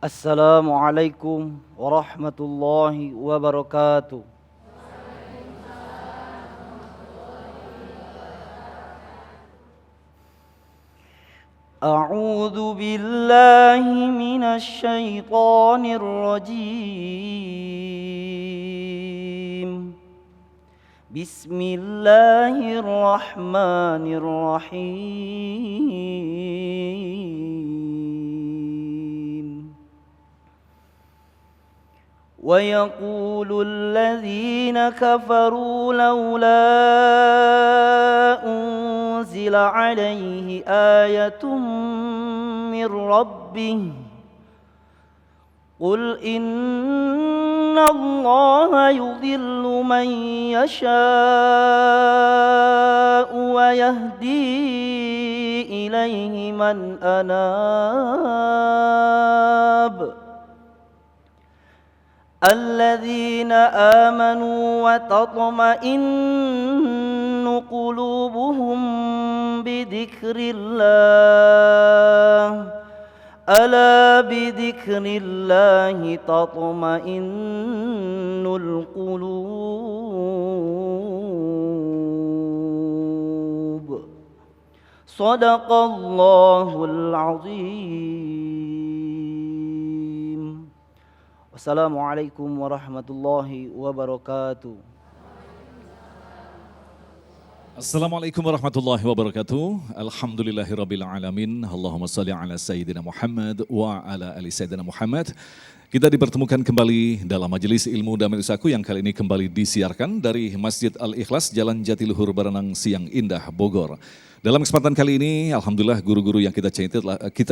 Assalamualaikum warahmatullahi wabarakatuh. A'udzu billahi minasy syaithanir rajim. Bismillahirrahmanirrahim. ويقول الذين كفروا لولا أنزل عليه آية من ربه قل إن الله يضل من يشاء ويهدي إليه من أناب الذين آمنوا وتطمئن قلوبهم بذكر الله ألا بذكر الله تطمئن القلوب صدق الله العظيم. Wassalamualaikum warahmatullahi wabarakatuh. Assalamualaikum warahmatullahi wabarakatuh. Alhamdulillahirabbil alamin. Allahumma shalli ala sayyidina Muhammad wa ala ali sayyidina Muhammad. Kita dipertemukan kembali dalam majelis ilmu Damai Usahaku yang kali ini kembali disiarkan dari Masjid Al-Ikhlas, Jalan Jatiluhur, Baranang, Siang Indah, Bogor. Dalam kesempatan kali ini, alhamdulillah guru-guru yang kita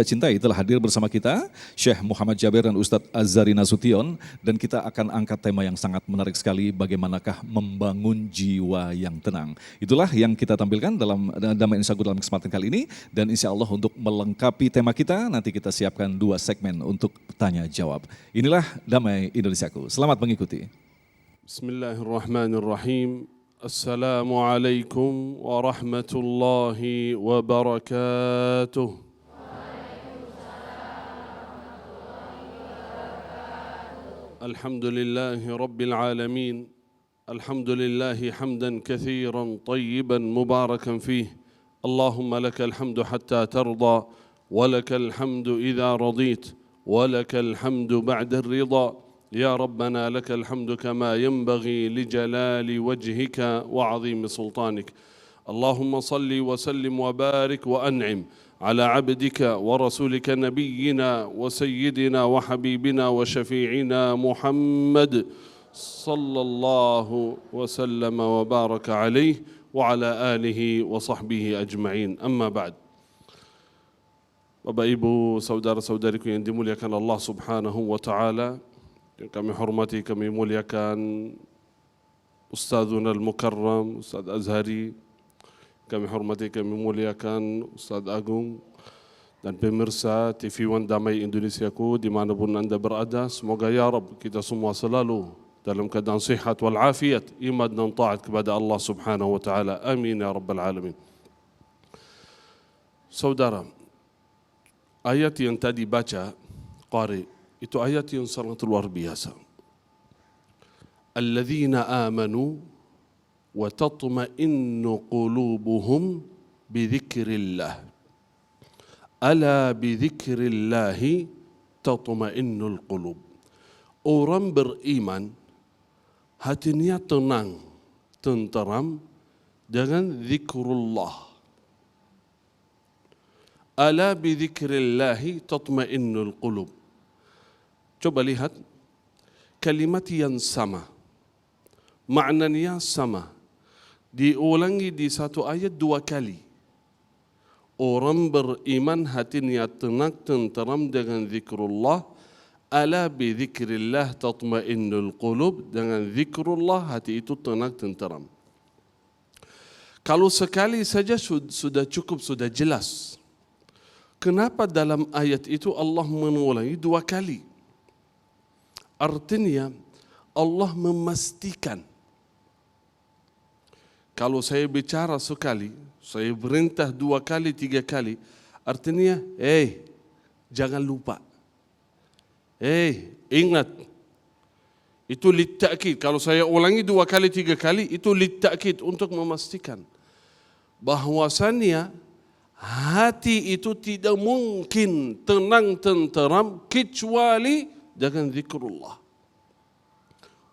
cintai telah hadir bersama kita, Syekh Muhammad Jabir dan Ustadz Azhari Nasution, dan kita akan angkat tema yang sangat menarik sekali, bagaimanakah membangun jiwa yang tenang. Itulah yang kita tampilkan dalam Damai Usahaku dalam kesempatan kali ini, dan insya Allah untuk melengkapi tema kita, nanti kita siapkan 2 segmen untuk tanya jawab. Inilah Damai Indonesiaku. Selamat mengikuti. Bismillahirrahmanirrahim. Assalamualaikum warahmatullahi wabarakatuh. Alhamdulillahi rabbil alamin. Alhamdulillahi hamdan kathiran tayyiban mubarakan fih. Allahumma lakal hamdu hatta tarda, wa lakal hamdu idha radit, wa lakal hamdu ba'da ar-ridha. يا ربنا لك الحمد كما ينبغي لجلال وجهك وعظيم سلطانك. اللهم صل وسلم وبارك وأنعم على عبدك ورسولك نبينا وسيدنا وحبيبنا وشفيعنا محمد صلى الله وسلم وبارك عليه وعلى آله وصحبه أجمعين. أما بعد. Bapak Ibu, saudara-saudariku yang dimuliakan Allah Subhanahu wa taala, yang kami hormati, kami muliakan Ustadzuna Al-Mukarram, Ustadz Azhari, kami hormati, kami muliakan Ustadz Agung, dan pemirsa TV One Damai Indonesiaku dimanapun Anda berada. Semoga ya Rabb kita semua selalu dalam keadaan sihat wal afiat, iman dan taat kepada Allah Subhanahu wa taala. Amin ya rabbal alamin. Saudara, ayat yang tadi baca qari itu ayat yang sangat luar biasa. Alladzina amanu wa tatma'innu qulubuhum bidzikrillah. Ala bidzikrillahi tatma'innul qulub. Orang beriman hatinya tenang, tenteram dengan zikrullah. Ala bidzikrillahi tatma'innul qulub. Coba lihat, kalimat yang sama, maknanya sama, diulangi di satu ayat 2 kali. Orang beriman hatinya tenang, tenteram dengan zikrullah. Ala bi zikrillah tatmainnul qulub. Dengan zikrullah hati itu tenang, tenteram. Kalau sekali saja sudah cukup, sudah jelas. Kenapa dalam ayat itu Allah mengulangi 2 kali? Artinya Allah memastikan. Kalau saya bicara sekali, saya perintah 2 kali, 3 kali, artinya, jangan lupa. Ingat. Itu litta'kid. Kalau saya ulangi 2 kali, 3 kali, itu litta'kid untuk memastikan bahwasannya hati itu tidak mungkin tenang tenteram kecuali dengan zikrullah.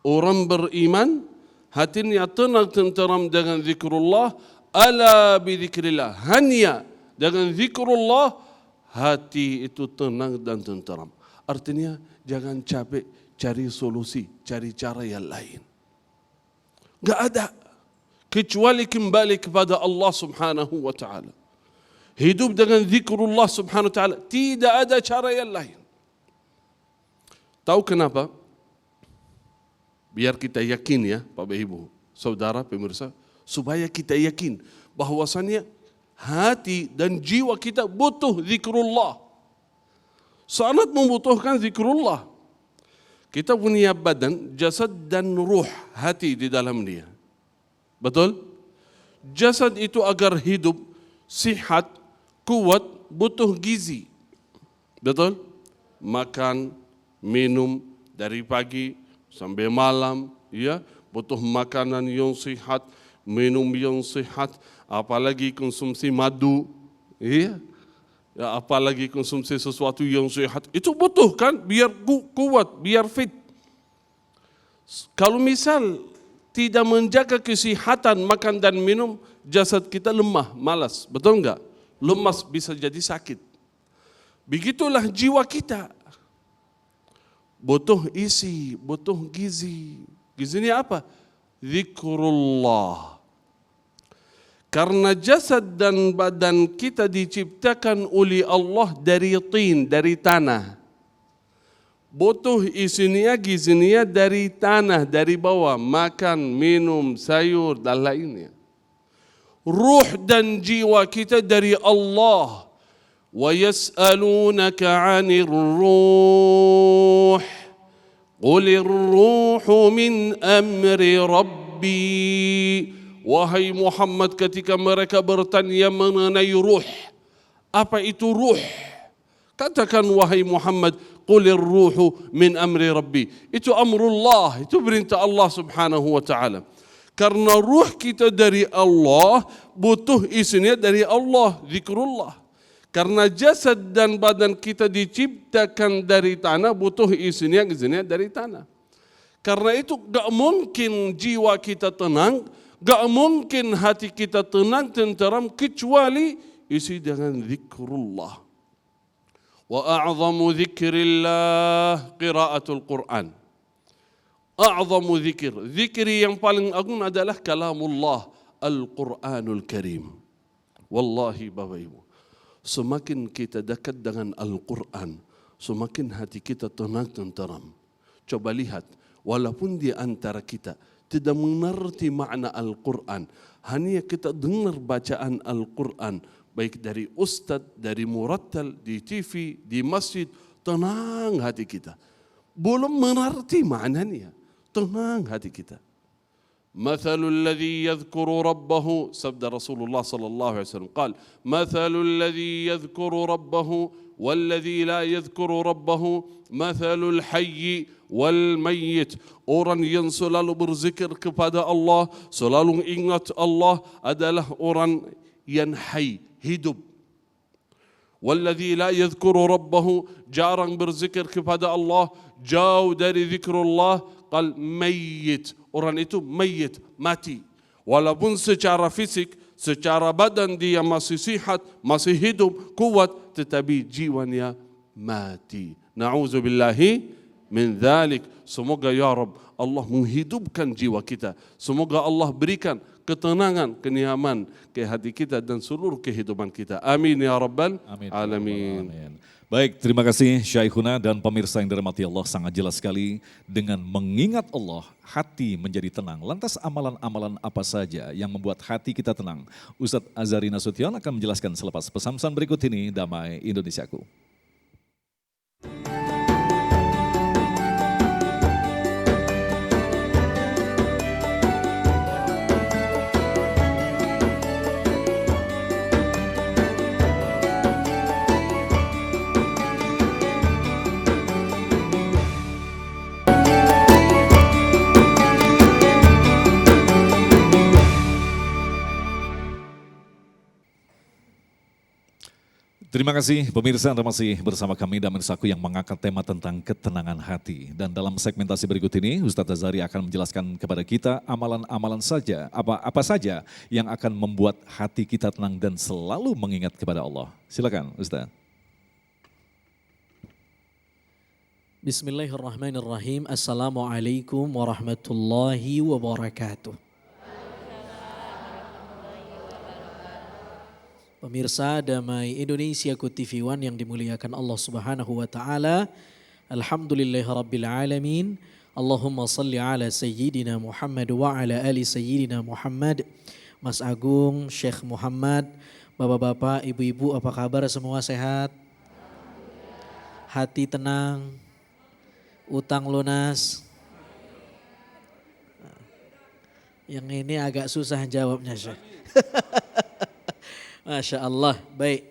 Orang beriman hatinya tenang tenteram dengan zikrullah. Ala bi zikrillah. Hanya dengan zikrullah hati itu tenang dan tenteram. Artinya jangan capek cari solusi, cari cara yang lain. Enggak ada kecuali kembali kepada Allah Subhanahu wa taala. Hidup dengan zikrullah Subhanahu wa taala, tidak ada cara yang lain. Tahu kenapa? Biar kita yakin ya, Bapak Ibu, saudara pemirsa, supaya kita yakin bahwasannya hati dan jiwa kita butuh zikrullah. Sangat membutuhkan zikrullah. Kita punya badan, jasad dan ruh, hati di dalam dia. Betul? Jasad itu agar hidup, sihat, kuat, butuh gizi. Betul? Makan, minum dari pagi sampai malam, ya, butuh makanan yang sihat, minum yang sihat, apalagi konsumsi madu, ya. Ya, apalagi konsumsi sesuatu yang sehat, itu butuh kan, biar kuat, biar fit. Kalau misal tidak menjaga kesehatan makan dan minum, jasad kita lemah, malas, betul enggak? Lemas, bisa jadi sakit. Begitulah jiwa kita. Butuh isi, butuh gizi. Gizinya apa? Zikrullah. Karena jasad dan badan kita diciptakan oleh Allah dari tin, dari tanah. Butuh isinya, gizinya dari tanah, dari bawah. Makan, minum, sayur dan lainnya. Ruh dan jiwa kita dari Allah. Wa yas'alunaka 'anir ruh. Qulir ruhu min amri rabbi. Wahai Muhammad, ketika mereka bertanya mengenai ruh, apa itu ruh? Katakan wahai Muhammad, qulir ruhu min amri rabbi. Itu amrullah, itu perintah Allah Subhanahu wa taala. Karena ruh kita dari Allah, butuh isinya dari Allah, zikrullah. Karena jasad dan badan kita diciptakan dari tanah, butuh isinya dari tanah. Karena itu gak mungkin jiwa kita tenang, gak mungkin hati kita tenang tenteram kecuali isi dengan zikrullah. Wa a'zamu zikrillah qiraatul Quran. A'zamu zikir. Zikri yang paling agung adalah kalamullah, Al-Quranul Karim. Wallahi Bapak Ibu, semakin kita dekat dengan Al-Quran, semakin hati kita tenang tenteram. Coba lihat, walaupun di antara kita tidak mengerti makna Al-Quran, hanya kita dengar bacaan Al-Quran, baik dari ustaz, dari murattal, di TV, di masjid, tenang hati kita. Belum mengerti maknanya, tenang hati kita. Mathalul ladzi yadhkuru rabbahu, sabda Rasulullah sallallahu alaihi wasallam, qala mathalul ladzi yadhkuru rabbahu walladzi la yadhkuru rabbahu mathalul hayy wal mayyit. Orang yang selalu berzikir kepada Allah, selalu ingat Allah adalah orang yang hidup. Walladzi la yadhkuru rabbahu, jarang berzikir kepada Allah, jauh dari zikrullah, qal mayyit. Orang itu mayyit, mati. Walaupun secara fisik, secara badan dia masih sihat, masih hidup, kuat, tetapi jiwanya mati. Na'udzubillahi min dzalik. Semoga ya Rabb Allah menghidupkan jiwa kita. Semoga Allah berikan ketenangan, kenyamanan ke hati kita dan seluruh kehidupan kita. Amin ya Rabbal alamin. Amin. Baik, terima kasih Syekhuna dan pemirsa yang dirahmati Allah, sangat jelas sekali. Dengan mengingat Allah, hati menjadi tenang. Lantas amalan-amalan apa saja yang membuat hati kita tenang? Ustadz Azhari Nasution akan menjelaskan selepas pesan-pesan berikut ini. Damai Indonesiaku. Terima kasih pemirsa, Anda masih bersama kami Damin Saku yang mengangkat tema tentang ketenangan hati. Dan dalam segmentasi berikut ini Ustadz Azhari akan menjelaskan kepada kita amalan-amalan saja, apa saja yang akan membuat hati kita tenang dan selalu mengingat kepada Allah. Silakan Ustadz. Bismillahirrahmanirrahim. Assalamualaikum warahmatullahi wabarakatuh. Pemirsa Damai Indonesia TV One yang dimuliakan Allah Subhanahu wa taala. Alhamdulillahirabbil alamin. Allahumma salli ala sayyidina Muhammad wa ala ali sayyidina Muhammad. Mas Agung, Syekh Muhammad, Bapak-bapak, Ibu-ibu, apa kabar semua, sehat? Hati tenang, utang lunas. Yang ini agak susah jawabnya, Syekh. Masya Allah, baik.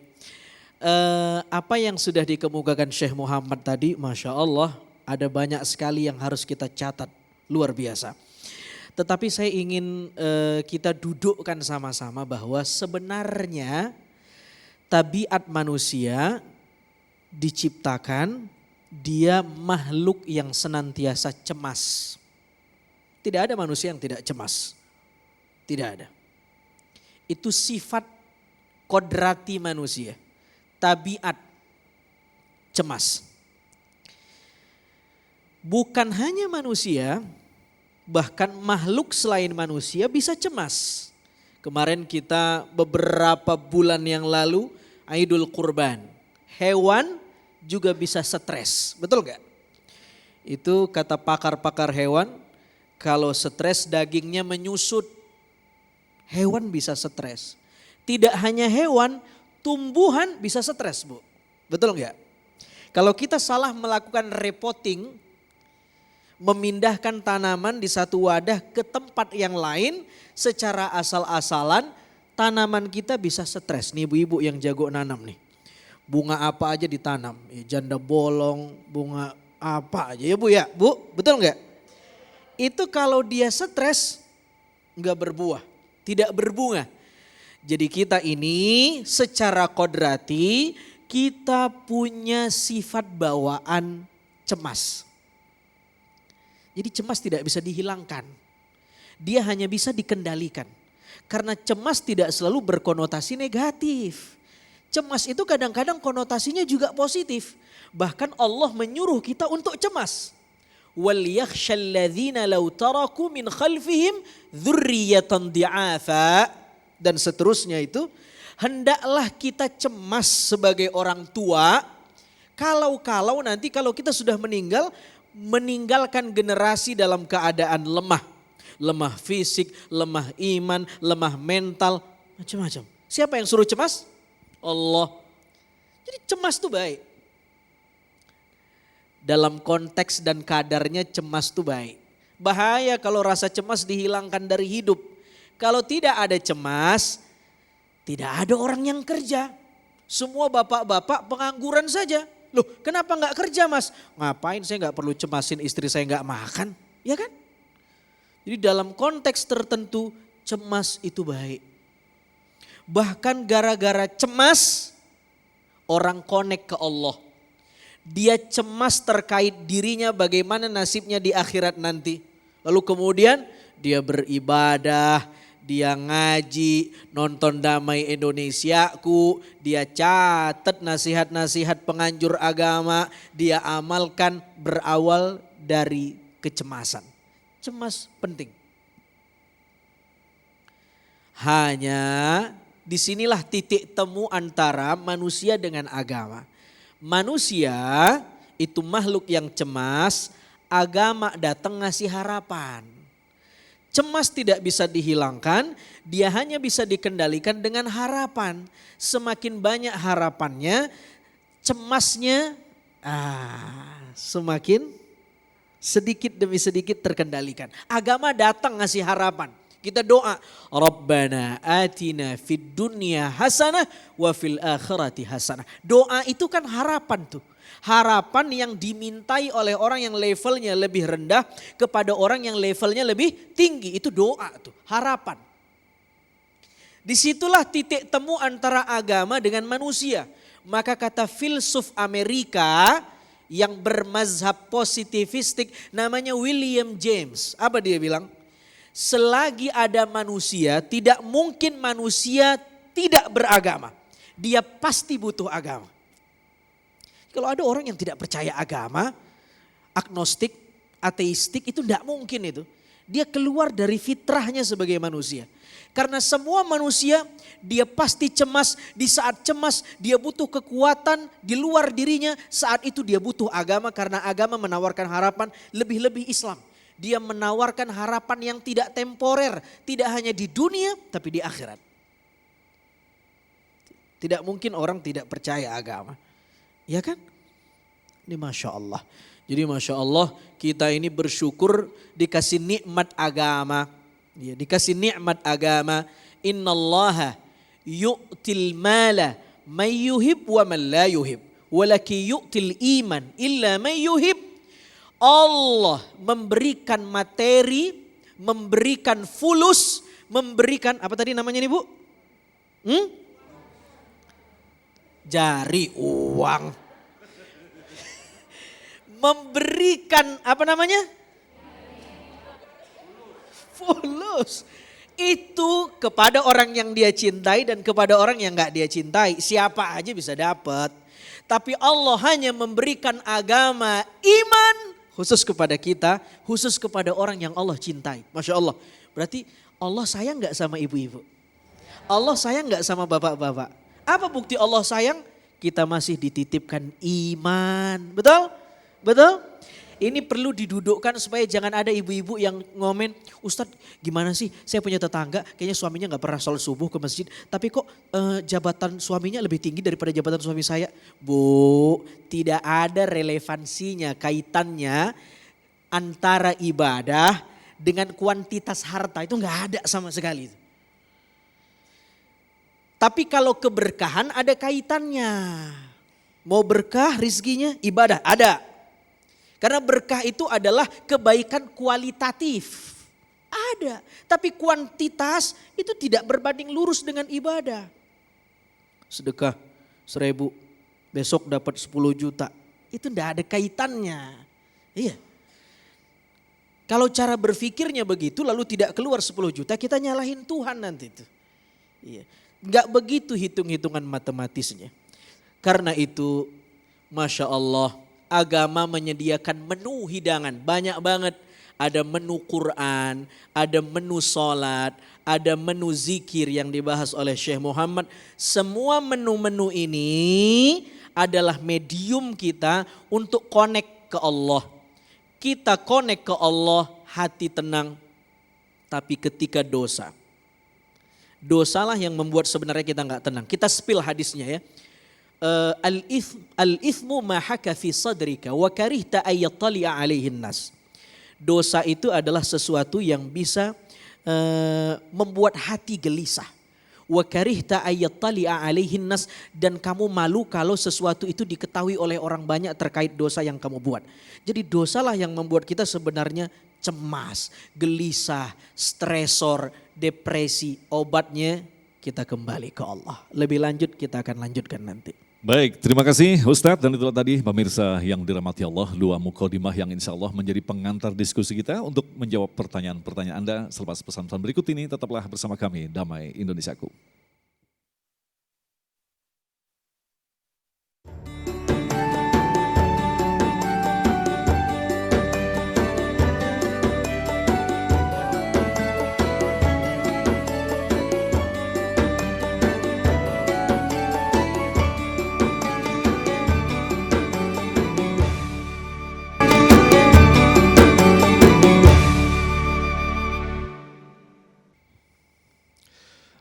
Apa yang sudah dikemukakan Syekh Muhammad tadi, Masya Allah, ada banyak sekali yang harus kita catat, luar biasa. Tetapi saya ingin kita dudukkan sama-sama bahwa sebenarnya tabiat manusia diciptakan, dia makhluk yang senantiasa cemas. Tidak ada manusia yang tidak cemas, tidak ada. Itu sifat kodrati manusia, tabiat cemas. Bukan hanya manusia, bahkan makhluk selain manusia bisa cemas. Kemarin kita beberapa bulan yang lalu Idul Kurban, hewan juga bisa stres, betul gak? Itu kata pakar-pakar hewan, kalau stres dagingnya menyusut, hewan bisa stres. Tidak hanya hewan, tumbuhan bisa stres, Bu. Betul enggak? Kalau kita salah melakukan repotting, memindahkan tanaman di satu wadah ke tempat yang lain secara asal-asalan, tanaman kita bisa stres. Nih ibu-ibu yang jago nanam nih. Bunga apa aja ditanam, janda bolong, bunga apa aja ya Bu ya. Bu, betul enggak? Itu kalau dia stres enggak berbuah, tidak berbunga. Jadi kita ini secara kodrati kita punya sifat bawaan cemas. Jadi cemas tidak bisa dihilangkan. Dia hanya bisa dikendalikan. Karena cemas tidak selalu berkonotasi negatif. Cemas itu kadang-kadang konotasinya juga positif. Bahkan Allah menyuruh kita untuk cemas. وَلْيَخْشَ الَّذِينَ لَوْ تَرَكُوا مِنْ خَلْفِهِمْ ذُرِّيَّةً ضِعَافًا. Dan seterusnya itu, hendaklah kita cemas sebagai orang tua, kalau nanti kalau kita sudah meninggalkan generasi dalam keadaan lemah. Lemah fisik, lemah iman, lemah mental, macam-macam. Siapa yang suruh cemas? Allah. Jadi cemas itu baik. Dalam konteks dan kadarnya cemas itu baik. Bahaya kalau rasa cemas dihilangkan dari hidup. Kalau tidak ada cemas, tidak ada orang yang kerja. Semua bapak-bapak pengangguran saja. Loh, kenapa nggak kerja, Mas? Ngapain, saya nggak perlu cemasin istri saya nggak makan, ya kan? Jadi dalam konteks tertentu cemas itu baik. Bahkan gara-gara cemas orang connect ke Allah. Dia cemas terkait dirinya, bagaimana nasibnya di akhirat nanti. Lalu kemudian dia beribadah, dia ngaji, nonton Damai Indonesiaku, dia catat nasihat-nasihat penganjur agama, dia amalkan berawal dari kecemasan. Cemas penting. Hanya disinilah titik temu antara manusia dengan agama. Manusia itu makhluk yang cemas, agama datang ngasih harapan. Cemas tidak bisa dihilangkan, dia hanya bisa dikendalikan dengan harapan. Semakin banyak harapannya, cemasnya semakin sedikit demi sedikit terkendalikan. Agama datang ngasih harapan. Kita doa, Rabbana atina fid dunya hasanah wa fil akhirati hasanah. Doa itu kan harapan tuh. Harapan yang dimintai oleh orang yang levelnya lebih rendah kepada orang yang levelnya lebih tinggi. Itu doa tuh, harapan. Disitulah titik temu antara agama dengan manusia. Maka kata filsuf Amerika yang bermazhab positivistik namanya William James. Apa dia bilang? Selagi ada manusia, tidak mungkin manusia tidak beragama. Dia pasti butuh agama. Kalau ada orang yang tidak percaya agama, agnostik, ateistik, itu tidak mungkin itu. Dia keluar dari fitrahnya sebagai manusia. Karena semua manusia dia pasti cemas, di saat cemas dia butuh kekuatan di luar dirinya, saat itu dia butuh agama karena agama menawarkan harapan lebih-lebih Islam. Dia menawarkan harapan yang tidak temporer, tidak hanya di dunia tapi di akhirat. Tidak mungkin orang tidak percaya agama. Ya kan? Ini Masya Allah. Jadi Masya Allah kita ini bersyukur dikasih nikmat agama. Ya, dikasih nikmat agama. Innallaha yu'til mala man yuhib wa man la yuhib. Walaki yu'til iman illa man yuhib. Allah memberikan materi, memberikan fulus, memberikan apa tadi namanya nih Bu? Jari uang. Memberikan apa namanya? Fulus. Itu kepada orang yang dia cintai dan kepada orang yang gak dia cintai. Siapa aja bisa dapat. Tapi Allah hanya memberikan agama, iman khusus kepada kita, khusus kepada orang yang Allah cintai. Masya Allah. Berarti Allah sayang gak sama ibu-ibu? Allah sayang gak sama bapak-bapak? Apa bukti Allah sayang? Kita masih dititipkan iman. Betul? Betul? Ini perlu didudukkan supaya jangan ada ibu-ibu yang ngomen, Ustadz gimana sih saya punya tetangga kayaknya suaminya gak pernah sholat subuh ke masjid. Tapi kok jabatan suaminya lebih tinggi daripada jabatan suami saya. Bu, tidak ada relevansinya, kaitannya antara ibadah dengan kuantitas harta. Itu gak ada sama sekali. Tapi kalau keberkahan ada kaitannya. Mau berkah rizkinya, ibadah ada. Karena berkah itu adalah kebaikan kualitatif. Ada. Tapi kuantitas itu tidak berbanding lurus dengan ibadah. Sedekah 1.000, besok dapat 10 juta. Itu tidak ada kaitannya. Iya. Kalau cara berpikirnya begitu lalu tidak keluar 10 juta, kita nyalahin Tuhan nanti itu. Iya. Enggak begitu hitung-hitungan matematisnya. Karena itu, Masya Allah, agama menyediakan menu hidangan. Banyak banget. Ada menu Quran, ada menu sholat, ada menu zikir yang dibahas oleh Syekh Muhammad. Semua menu-menu ini adalah medium kita untuk connect ke Allah. Kita connect ke Allah, hati tenang. Tapi ketika dosa, dosalah yang membuat sebenarnya kita gak tenang. Kita spill hadisnya ya. Al-ithmu ma haka fi sadrika wa karihta ayattali'a alaihin nas. Dosa itu adalah sesuatu yang bisa membuat hati gelisah. Wa karihta ayattali'a alaihin nas, dan kamu malu kalau sesuatu itu diketahui oleh orang banyak terkait dosa yang kamu buat. Jadi dosalah yang membuat kita sebenarnya cemas, gelisah, stresor, depresi. Obatnya kita kembali ke Allah. Lebih lanjut kita akan lanjutkan nanti. Baik, terima kasih Ustadz, dan itulah tadi pemirsa yang dirahmati Allah, dua mukadimah yang insya Allah menjadi pengantar diskusi kita untuk menjawab pertanyaan-pertanyaan Anda selepas pesan-pesan berikut ini. Tetaplah bersama kami, Damai Indonesiaku.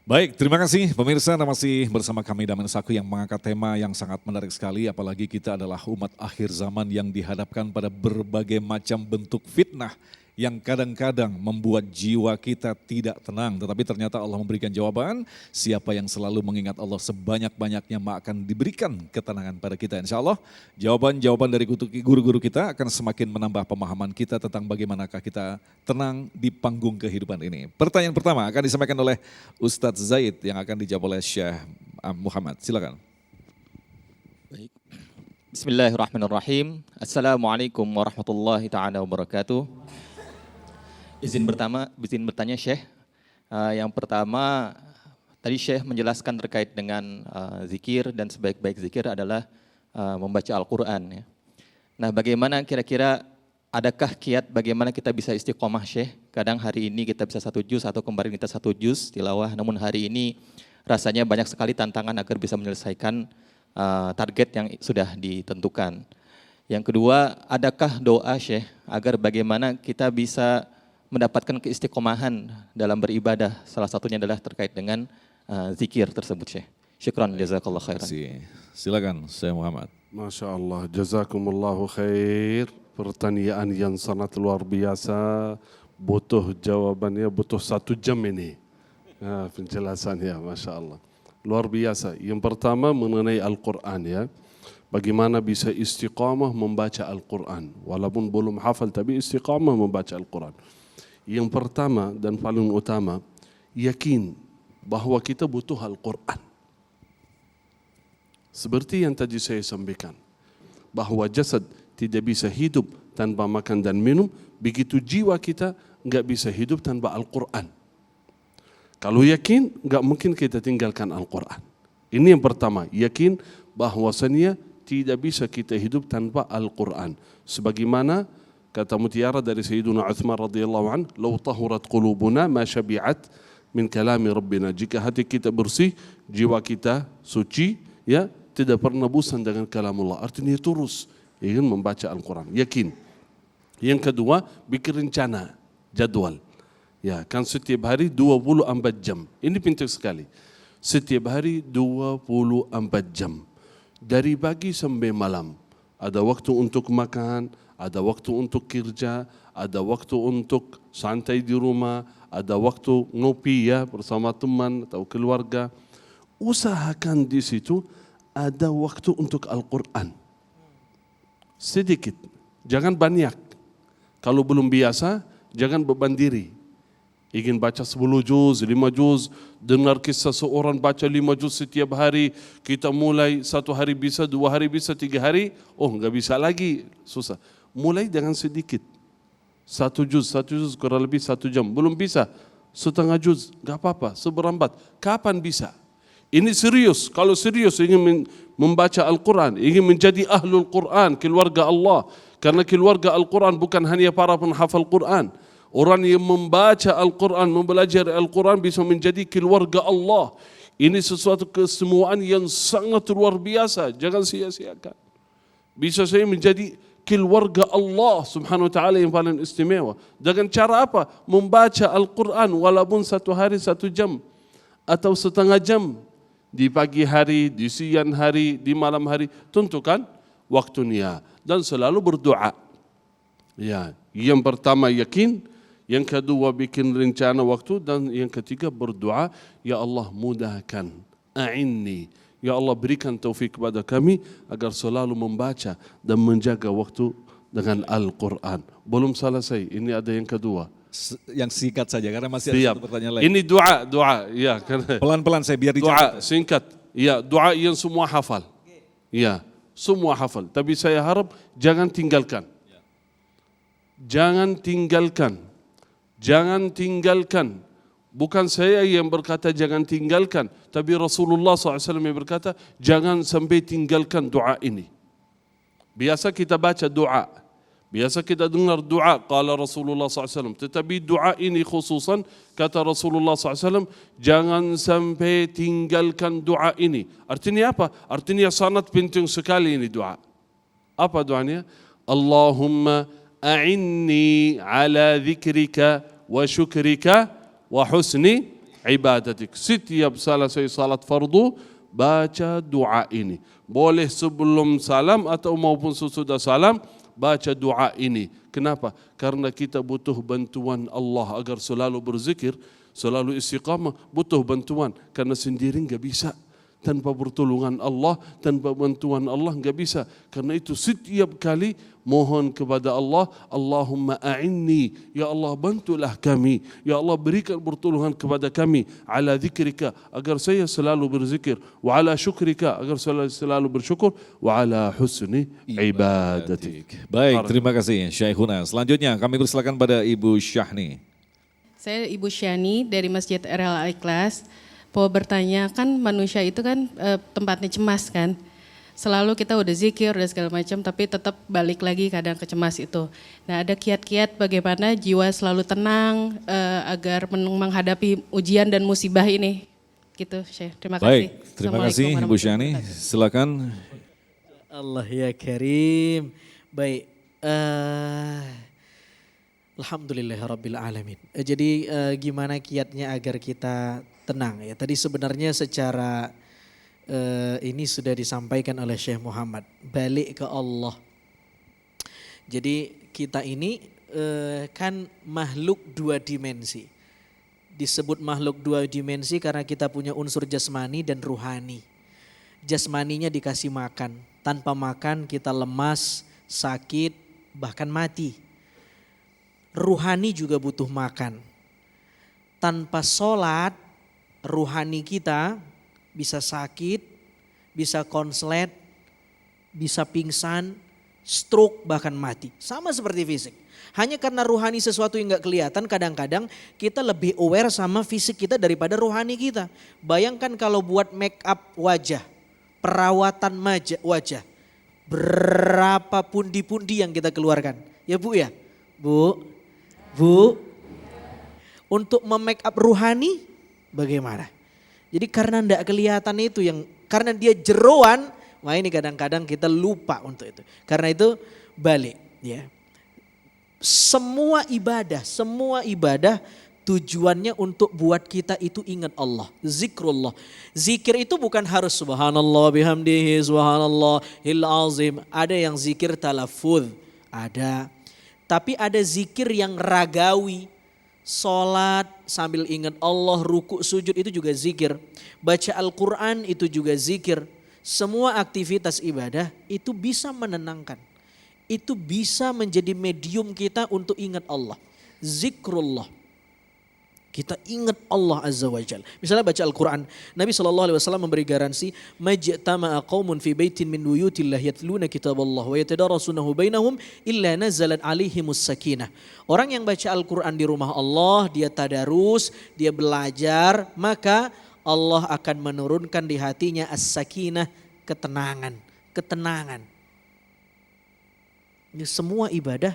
Baik, terima kasih pemirsa, Anda masih bersama kami Damai Indonesiaku yang mengangkat tema yang sangat menarik sekali, apalagi kita adalah umat akhir zaman yang dihadapkan pada berbagai macam bentuk fitnah yang kadang-kadang membuat jiwa kita tidak tenang. Tetapi ternyata Allah memberikan jawaban, siapa yang selalu mengingat Allah sebanyak-banyaknya maka akan diberikan ketenangan pada kita. Insya Allah jawaban-jawaban dari guru-guru kita akan semakin menambah pemahaman kita tentang bagaimanakah kita tenang di panggung kehidupan ini. Pertanyaan pertama akan disampaikan oleh Ustadz Zaid yang akan dijawab oleh Syekh Muhammad. Silakan. Bismillahirrahmanirrahim. Assalamualaikum warahmatullahi taala wabarakatuh. Izin bertanya Syekh. Yang pertama, tadi Syekh menjelaskan terkait dengan zikir dan sebaik-baik zikir adalah membaca Al-Quran. Ya. Nah, bagaimana kira-kira adakah kiat bagaimana kita bisa istiqomah Syekh? Kadang hari ini kita bisa 1 juz atau kemarin kita 1 juz tilawah, namun hari ini rasanya banyak sekali tantangan agar bisa menyelesaikan target yang sudah ditentukan. Yang kedua, adakah doa Syekh agar bagaimana kita bisa mendapatkan keistiqomahan dalam beribadah? Salah satunya adalah terkait dengan zikir tersebut Syekh. Syukran, jazakallah khairan. Silakan, Syekh Muhammad. Masya Allah, jazakumullahu khair. Pertanyaan yang sangat luar biasa. Butuh jawabannya, butuh 1 jam ini. Penjelasannya, Masya Allah. Luar biasa. Yang pertama mengenai Al-Quran ya. Bagaimana bisa istiqamah membaca Al-Quran. Walaupun belum hafal tapi istiqamah membaca Al-Quran. Yang pertama dan paling utama, yakin bahwa kita butuh Al-Quran. Seperti yang tadi saya sampaikan. Bahwa jasad tidak bisa hidup tanpa makan dan minum. Begitu jiwa kita enggak bisa hidup tanpa Al-Quran. Kalau yakin, enggak mungkin kita tinggalkan Al-Quran. Ini yang pertama, yakin bahwasannya tidak bisa kita hidup tanpa Al-Quran. Sebagaimana kata mutiara dari Sayyiduna Uthman radhiyallahu anhu, "Lau tahurat qulubuna ma syabi'at min kalami rabbina." Jika hati kita bersih, jiwa kita suci, ya tidak pernah bosan dengan kalamullah. Artinya terus ingin membaca Al-Quran. Yakin. Yang kedua, bikin rencana, jadwal. Ya, kan setiap hari 24 jam. Ini penting sekali. Setiap hari 24 jam. Dari pagi sampai malam. Ada waktu untuk makan, ada waktu untuk kerja, ada waktu untuk santai di rumah, ada waktu ngopi ya bersama teman atau keluarga. Usahakan di situ ada waktu untuk Al-Quran. Sedikit, jangan banyak. Kalau belum biasa, jangan beban diri. Ingin baca 10 juz, 5 juz, dengar kisah seorang baca 5 juz setiap hari, kita mulai 1 hari bisa, 2 hari bisa, 3 hari, enggak bisa lagi, susah. Mulai dengan sedikit, 1 juz kurang lebih 1 jam, belum bisa, setengah juz, enggak apa-apa, seberambat, kapan bisa? Ini serius, kalau serius ingin membaca Al-Quran, ingin menjadi ahlul Quran, keluarga Allah, karena keluarga Al-Quran bukan hanya para penghafal Quran. Orang yang membaca Al-Quran, mempelajari Al-Quran bisa menjadi keluarga Allah. Ini sesuatu kesemuaan yang sangat luar biasa. Jangan sia-siakan. Bisa saya menjadi keluarga Allah subhanahu wa ta'ala yang paling istimewa. Dengan cara apa? Membaca Al-Quran walaupun 1 hari 1 jam. Atau setengah jam. Di pagi hari, di siang hari, di malam hari. Tentukan waktunya. Dan selalu berdoa. Ya, yang pertama yakin. Yang kedua bikin rencana waktu dan yang ketiga berdoa, ya Allah mudahkan, a'inni, ya Allah berikan taufik kepada kami agar selalu membaca dan menjaga waktu dengan Al-Quran. Belum selesai, ini ada yang kedua. Yang singkat saja karena masih ada 1 pertanyaan lain. Ini doa, ya. Pelan-pelan saya biar doa dicatat. singkat, ya doa yang semua hafal, ya semua hafal. Tapi saya harap jangan tinggalkan, jangan tinggalkan. Jangan tinggalkan. Bukan saya yang berkata jangan tinggalkan. Tapi Rasulullah SAW yang berkata jangan sampai tinggalkan doa ini. Biasa kita baca doa. Biasa kita dengar doa. Kala Rasulullah SAW. Tetapi doa ini khususan kata Rasulullah SAW. Jangan sampai tinggalkan doa ini. Artinya apa? Artinya sangat penting sekali ini doa. Apa doanya? Allahumma a'inni ala dzikrika wa syukrika wa husni ibadatik. Setiap selesai salat fardu baca doa ini. Boleh sebelum salam atau maupun sesudah salam baca doa ini. Kenapa? Karena kita butuh bantuan Allah agar selalu berzikir, selalu istiqamah, butuh bantuan karena sendiri enggak bisa. tanpa pertolongan Allah, tanpa bantuan Allah enggak bisa. Karena itu setiap kali mohon kepada Allah, Allahumma a'inni, ya Allah bantulah kami, ya Allah berikan pertolongan kepada kami, ala zikrika, agar saya selalu berzikir, wa ala syukrika, agar selalu bersyukur, wa ala husni ibadatik. Baik, terima kasih Syekhuna. Selanjutnya kami persilakan pada Ibu Syahni. Saya Ibu Syani dari Masjid RL Ikhlas. Mau bertanya, kan manusia itu kan tempatnya cemas kan. Selalu kita udah zikir, udah segala macam, tapi tetap balik lagi kadang ke cemas itu. Nah, ada kiat-kiat bagaimana jiwa selalu tenang agar menghadapi ujian dan musibah ini. Gitu, Syekh. Terima kasih. Baik, terima kasih Ibu Syani. Silakan. Allah ya Karim. Baik. Alhamdulillahirabbil alamin. Jadi gimana kiatnya agar kita tenang ya. Tadi sebenarnya secara ini sudah disampaikan oleh Syekh Muhammad. Balik ke Allah. Jadi kita ini kan makhluk dua dimensi. Disebut makhluk dua dimensi karena kita punya unsur jasmani dan ruhani. Jasmaninya dikasih makan. Tanpa makan kita lemas, sakit, bahkan mati. Ruhani juga butuh makan. Tanpa sholat, ruhani kita bisa sakit, bisa konslet, bisa pingsan, stroke, bahkan mati. Sama seperti fisik. Hanya karena ruhani sesuatu yang gak kelihatan, kadang-kadang kita lebih aware sama fisik kita daripada ruhani kita. Bayangkan kalau buat make up wajah, perawatan wajah, berapa pundi-pundi yang kita keluarkan. Ya Bu ya? Bu, untuk memake up ruhani bagaimana? Jadi karena tidak kelihatan itu yang, karena dia jeroan, wah ini kadang-kadang kita lupa untuk itu. Karena itu balik ya. Semua ibadah tujuannya untuk buat kita itu ingat Allah. Zikrullah. Zikir itu bukan harus subhanallah bihamdihi subhanallahil azim. Ada yang zikir talaffuz, ada. Tapi ada zikir yang ragawi. Salat sambil ingat Allah, ruku sujud itu juga zikir. Baca Al-Quran itu juga zikir. Semua aktivitas ibadah itu bisa menenangkan. Itu bisa menjadi medium kita untuk ingat Allah. Zikrullah. Kita ingat Allah Azza wa Jalla. Misalnya baca Al-Quran. Nabi SAW memberi garansi. Majtama'a qawmun fi baitin min buyutillah yatluna kitab Allah wa yatadarasunahu bainahum illa nazalat alihimus sakinah. Orang yang baca Al-Quran di rumah Allah, dia tadarus, dia belajar, maka Allah akan menurunkan di hatinya as-sakinah, ketenangan. Ketenangan. Ini semua ibadah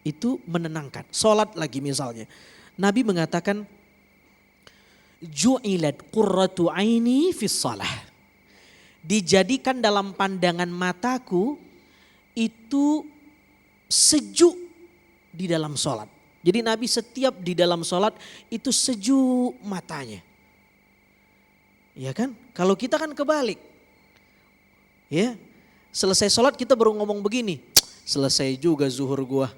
itu menenangkan. Salat lagi misalnya. Nabi mengatakan ju'ilat qurratu aini fis shalah. Dijadikan dalam pandangan mataku itu sejuk di dalam salat. Jadi Nabi setiap di dalam salat itu sejuk matanya. Ya kan? Kalau kita kan kebalik. Ya. Selesai salat kita baru ngomong begini, selesai juga zuhur gua.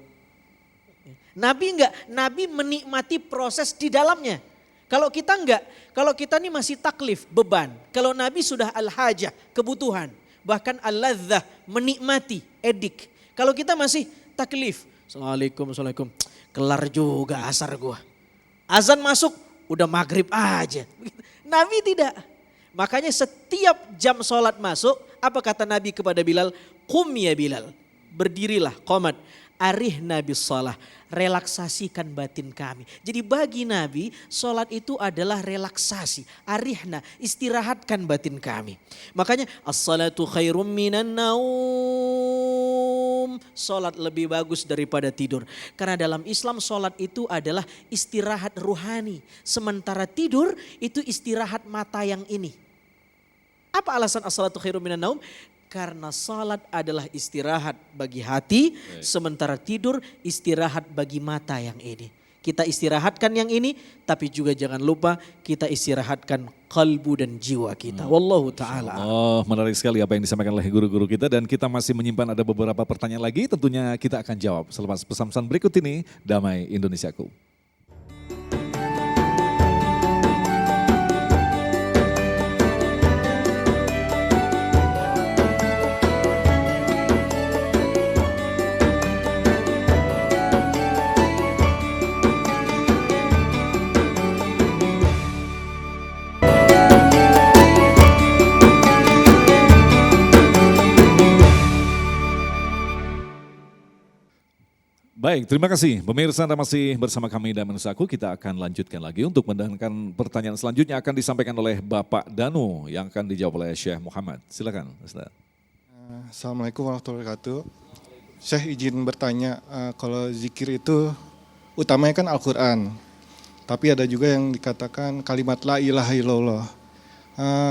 Nabi enggak, Nabi menikmati proses di dalamnya. Kalau kita enggak, kalau kita ini masih taklif, beban. Kalau Nabi sudah al-hajah, kebutuhan. Bahkan al-ladzah, menikmati, edik. Kalau kita masih taklif, assalamualaikum, kelar juga asar gua. Azan masuk, udah maghrib aja. Nabi tidak. Makanya setiap jam sholat masuk, apa kata Nabi kepada Bilal? Qum ya Bilal, berdirilah, qomat. Arih Nabi sholat, relaksasikan batin kami. Jadi bagi Nabi, sholat itu adalah relaksasi. Arihna, istirahatkan batin kami. Makanya as-salatu khairum minan naum. Sholat lebih bagus daripada tidur. Karena dalam Islam sholat itu adalah istirahat ruhani. Sementara tidur itu istirahat mata yang ini. Apa alasan as-salatu khairum minan naum? Karena salat adalah istirahat bagi hati, sementara tidur istirahat bagi mata yang ini. Kita istirahatkan yang ini, tapi juga jangan lupa kita istirahatkan kalbu dan jiwa kita. Wallahu ta'ala. Oh, menarik sekali apa yang disampaikan oleh guru-guru kita, dan kita masih menyimpan ada beberapa pertanyaan lagi, tentunya kita akan jawab selepas pesan-pesan berikut ini. Damai Indonesiaku. Baik, terima kasih. Pemirsa Anda masih bersama kami dan Menusaku. Kita akan lanjutkan lagi untuk mendengarkan pertanyaan selanjutnya akan disampaikan oleh Bapak Danu yang akan dijawab oleh Syekh Muhammad. Silakan, Ustaz. Assalamualaikum warahmatullahi wabarakatuh. Syekh izin bertanya, kalau zikir itu utamanya kan Al-Quran. Tapi ada juga yang dikatakan kalimat la ilaha illallah.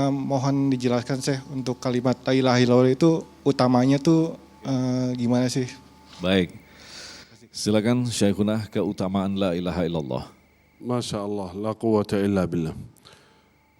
Mohon dijelaskan Syekh untuk kalimat la ilaha illallah itu utamanya tuh gimana sih? Baik. Silakan Syekhuna keutamaan la ilaha illallah. Masya Allah, la quwata illa billah.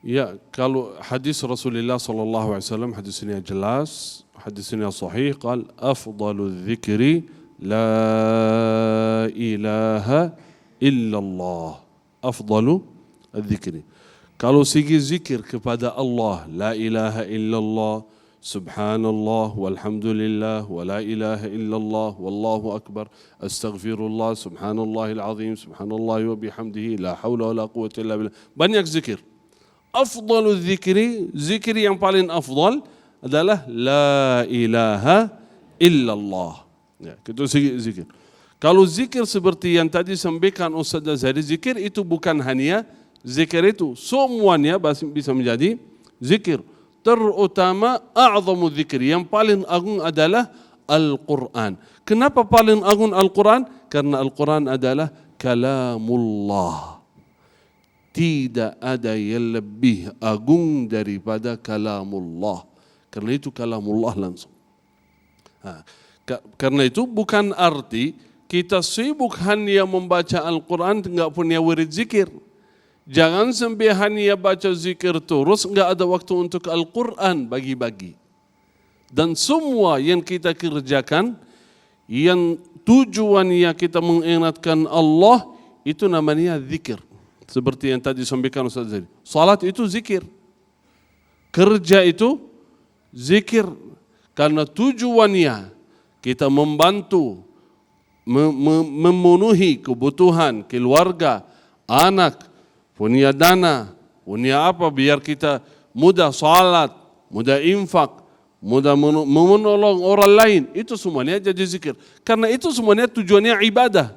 Ya, kalau hadis Rasulullah SAW, hadis ini jelas, hadis ini sahih, qal afdalu dzikri la ilaha illallah. Afdalu dzikri. Kalau segi zikir kepada Allah, la ilaha illallah, subhanallah, walhamdulillah, wa la ilaha illallah, wallahu akbar, astaghfirullah, subhanallahil azim, subhanallah wa bihamdihi, la hawla wa la quwwata illa billah. Banyak zikir. Afdalu zikri, zikir yang paling afdal adalah la ilaha illallah. Ya, itu zikir. Kalau zikir seperti yang tadi sampaikan Ustaz Azhari, zikir itu bukan hanya zikir itu, semuanya bisa menjadi zikir. Terutama a'zamu zikir, yang paling agung adalah Al-Quran. Kenapa paling agung Al-Quran? Karena Al-Quran adalah kalamullah. Tidak ada yang lebih agung daripada kalamullah. Karena itu kalamullah langsung. Karena itu bukan arti kita sibuk hanya membaca Al-Quran, enggak punya wirid zikir. Jangan sampai hanya baca zikir terus, enggak ada waktu untuk Al-Quran, bagi-bagi. Dan semua yang kita kerjakan, yang tujuannya kita mengingatkan Allah, itu namanya zikir. Seperti yang tadi sampaikan Ustaz Zahid. Salat itu zikir. Kerja itu zikir. Karena tujuannya kita membantu, memenuhi kebutuhan keluarga, anak, punya dana, punya apa, biar kita mudah salat, mudah infak, mudah menolong orang lain. Itu semuanya jadi zikir. Karena itu semuanya tujuannya ibadah.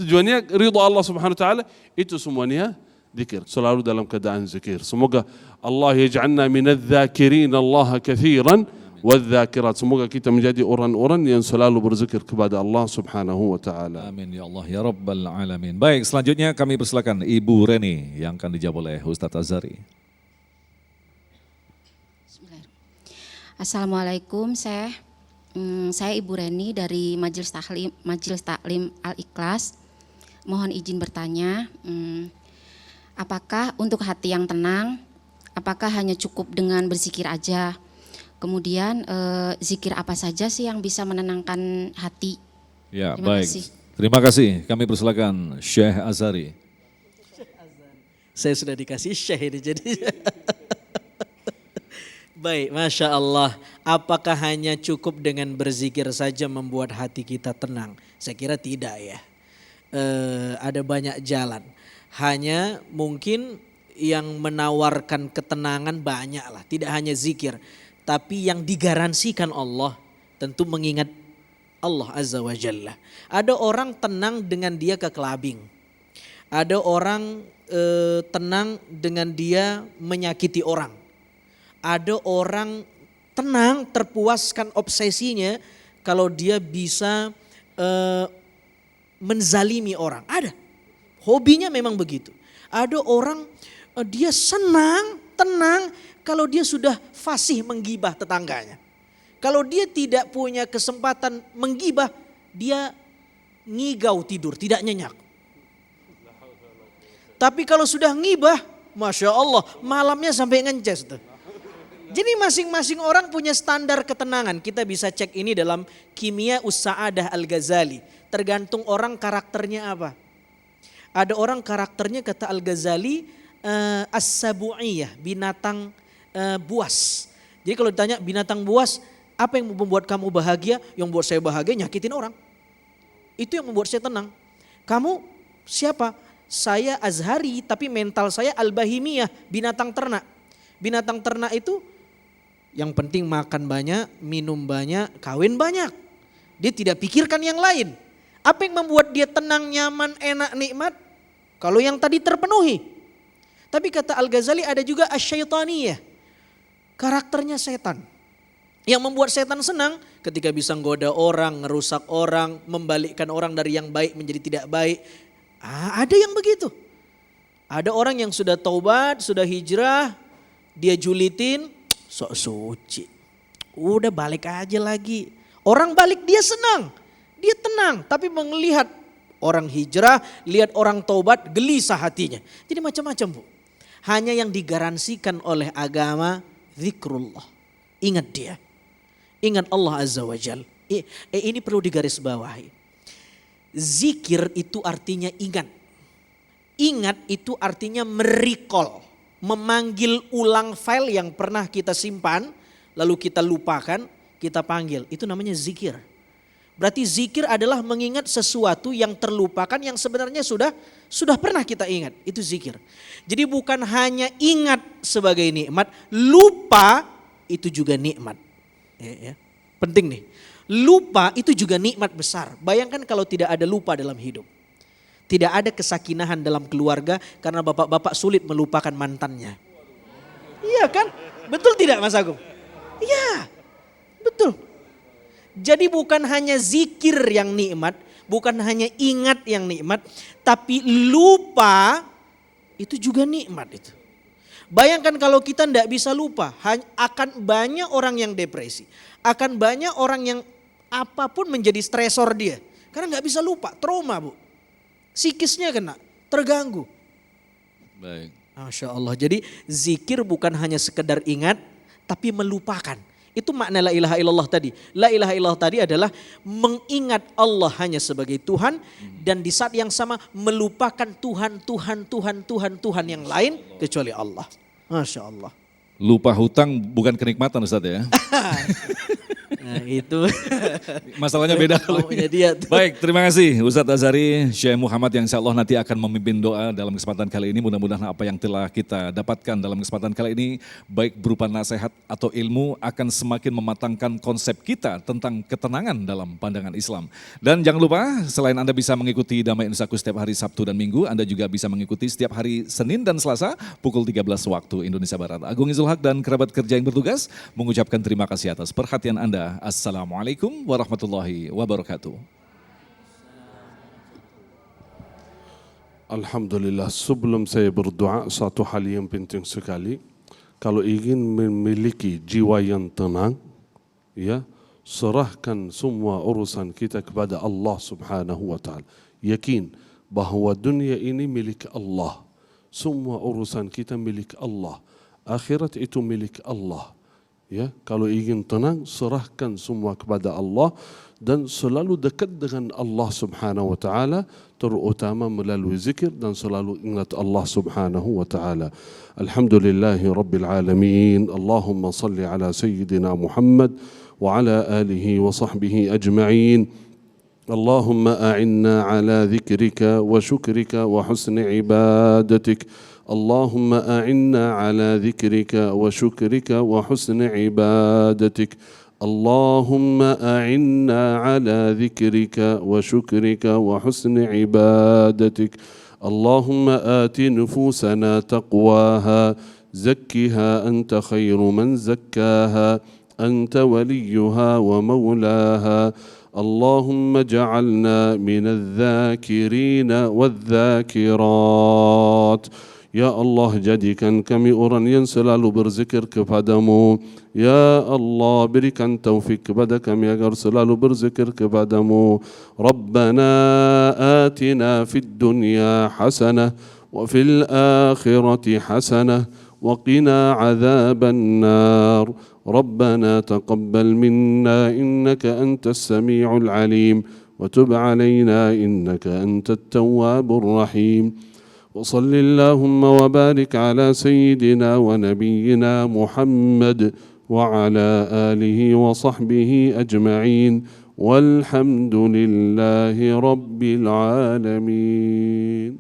Tujuannya ridha Allah Subhanahu wa taala, itu semuanya zikir. Selalu dalam keadaan zikir. Semoga Allah yaj'alna minadz dzakirin Allah katsiran wadz-dzakirat. Semoga kita menjadi orang-orang yang selalu berzikir kepada Allah Subhanahu wa taala. Amin ya Allah ya Rabbal alamin. Baik, selanjutnya kami persilakan Ibu Reni yang akan dijawab oleh Ustadz Azhari. Assalamualaikum, saya Ibu Reni dari Majelis Taklim Al-Ikhlas. Mohon izin bertanya, apakah untuk hati yang tenang, apakah hanya cukup dengan berzikir aja? Kemudian zikir apa saja sih yang bisa menenangkan hati? Ya, Terima baik. kasih. Terima kasih. Kami persilakan Syekh Azhari. Saya sudah dikasih syekh ini jadi. Baik, Masya Allah. Apakah hanya cukup dengan berzikir saja membuat hati kita tenang? Saya kira tidak ya. Ada banyak jalan. Hanya mungkin yang menawarkan ketenangan banyak lah. Tidak hanya zikir. Tapi yang digaransikan Allah tentu mengingat Allah Azza wa Jalla. Ada orang tenang dengan dia ke clubbing. Ada orang tenang dengan dia menyakiti orang. Ada orang tenang terpuaskan obsesinya kalau dia bisa menzalimi orang. Ada. Hobinya memang begitu. Ada orang dia senang, tenang kalau dia sudah fasih menggibah tetangganya. Kalau dia tidak punya kesempatan menggibah, dia ngigau tidur, tidak nyenyak. Tapi kalau sudah ngibah, Masya Allah, malamnya sampai ngences tuh. Jadi masing-masing orang punya standar ketenangan. Kita bisa cek ini dalam Kimia Us-Sa'adah Al-Ghazali. Tergantung orang karakternya apa. Ada orang karakternya kata Al-Ghazali as-sabu'iyah, binatang buas. Jadi kalau ditanya binatang buas, apa yang membuat kamu bahagia? Yang membuat saya bahagia nyakitin orang. Itu yang membuat saya tenang. Kamu siapa? Saya Azhari, tapi mental saya al-bahimiyah, binatang ternak. Binatang ternak itu yang penting makan banyak, minum banyak, kawin banyak. Dia tidak pikirkan yang lain. Apa yang membuat dia tenang, nyaman, enak, nikmat? Kalau yang tadi terpenuhi. Tapi kata Al-Ghazali ada juga asyaitaniyah. Karakternya setan. Yang membuat setan senang ketika bisa goda orang, ngerusak orang, membalikkan orang dari yang baik menjadi tidak baik. Ada yang begitu. Ada orang yang sudah taubat, sudah hijrah, dia julitin, sok suci. Udah balik aja lagi. Orang balik dia senang, dia tenang. Tapi melihat orang hijrah, lihat orang taubat, gelisah hatinya. Jadi macam-macam bu. Hanya yang digaransikan oleh agama, zikrullah. Ingat dia. Ingat Allah Azza wa Jal. Ini perlu digarisbawahi. Zikir itu artinya ingat. Ingat itu artinya merecall. Memanggil ulang file yang pernah kita simpan. Lalu kita lupakan, kita panggil. Itu namanya zikir. Berarti zikir adalah mengingat sesuatu yang terlupakan yang sebenarnya sudah pernah kita ingat. Itu zikir. Jadi bukan hanya ingat sebagai nikmat. Lupa itu juga nikmat. Ya. Penting nih, lupa itu juga nikmat besar. Bayangkan kalau tidak ada lupa dalam hidup. Tidak ada kesakinahan dalam keluarga karena bapak-bapak sulit melupakan mantannya. Iya kan? Betul tidak Mas Agung? Iya, betul. Jadi bukan hanya zikir yang nikmat, bukan hanya ingat yang nikmat, tapi lupa itu juga nikmat itu. Bayangkan kalau kita tidak bisa lupa, akan banyak orang yang depresi. Akan banyak orang yang apapun menjadi stresor dia. Karena nggak bisa lupa, trauma bu. Psikisnya kena, terganggu. Baik. Masya Allah, jadi zikir bukan hanya sekedar ingat, tapi melupakan. Itu makna la ilaha illallah tadi. La ilaha illallah tadi adalah mengingat Allah hanya sebagai Tuhan. Dan di saat yang sama melupakan Tuhan yang lain kecuali Allah. Masya Allah. Lupa hutang bukan kenikmatan Ustaz ya. Nah itu. Masalahnya beda kalau dia tuh. Baik, terima kasih Ustadz Azhari Syekh Muhammad yang insya Allah nanti akan memimpin doa dalam kesempatan kali ini. Mudah-mudahan apa yang telah kita dapatkan dalam kesempatan kali ini baik berupa nasihat atau ilmu akan semakin mematangkan konsep kita tentang ketenangan dalam pandangan Islam. Dan jangan lupa selain Anda bisa mengikuti Damai Nusaku setiap hari Sabtu dan Minggu, Anda juga bisa mengikuti setiap hari Senin dan Selasa pukul 13 waktu Indonesia Barat. Agung Izul Haq dan kerabat kerja yang bertugas mengucapkan terima kasih atas perhatian Anda. Assalamualaikum warahmatullahi wabarakatuh. Alhamdulillah, sebelum saya berdoa, satu hal yang penting sekali. Kalau ingin memiliki jiwa yang tenang, ya, serahkan semua urusan kita kepada Allah Subhanahu wa taala. Yakin bahwa dunia ini milik Allah. Semua urusan kita milik Allah. Akhirat itu milik Allah. Ya, kalau ingin tenang, serahkan semua kepada Allah dan selalu dekat dengan Allah Subhanahu wa taala, terutama melalui zikir dan selalu ingat Allah Subhanahu wa taala. Alhamdulillahi rabbil alamin. Allahumma salli ala sayyidina Muhammad wa ala alihi wa sahbihi ajma'in. اللهم أعنا على ذكرك وشكرك وحسن عبادتك اللهم أعنا على ذكرك وشكرك وحسن عبادتك اللهم أعنا على ذكرك وشكرك وحسن عبادتك اللهم آت نفوسنا تقواها زكها أنت خير من زكاها أنت وليها ومولاها اللهم اجعلنا من الذاكرين والذاكرات. Ya Allah, jadikan kami orang yang selalu berzikir kepadamu. Ya Allah, berikan taufik kepada kami agar selalu berzikir kepadamu. Rabbana atina fid dunya hasanah wa fil akhirati hasanah wa qina adzaban nar. ربنا تقبل منا إنك أنت السميع العليم وتب علينا إنك أنت التواب الرحيم وصل اللهم وبارك على سيدنا ونبينا محمد وعلى آله وصحبه أجمعين والحمد لله رب العالمين.